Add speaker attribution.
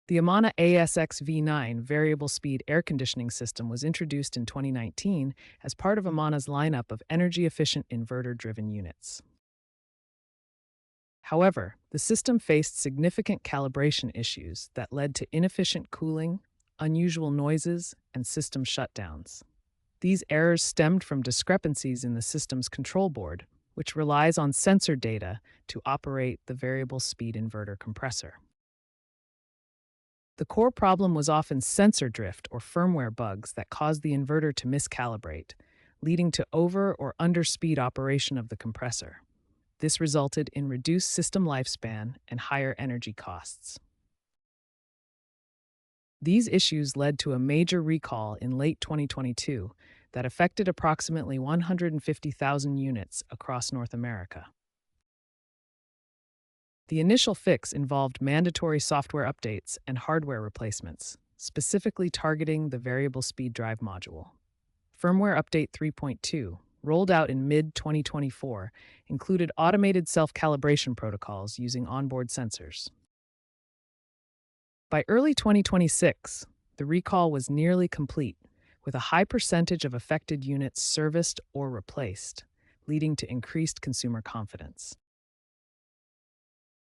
Speaker 1: The Amana ASXV9 variable speed air conditioning system was introduced in 2019 as part of Amana's lineup of energy efficient inverter driven units. However, the system faced significant calibration issues that led to inefficient cooling, unusual noises, and system shutdowns. These errors stemmed from discrepancies in the system's control board, which relies on sensor data to operate the variable speed inverter compressor. The core problem was often sensor drift or firmware bugs that caused the inverter to miscalibrate, leading to over or underspeed operation of the compressor. This resulted in reduced system lifespan and higher energy costs. These issues led to a major recall in late 2022 that affected approximately 150,000 units across North America. The initial fix involved mandatory software updates and hardware replacements, specifically targeting the variable speed drive module. Firmware Update 3.2, rolled out in mid-2024, included automated self-calibration protocols using onboard sensors. By early 2026, the recall was nearly complete, with a high percentage of affected units serviced or replaced, leading to increased consumer confidence.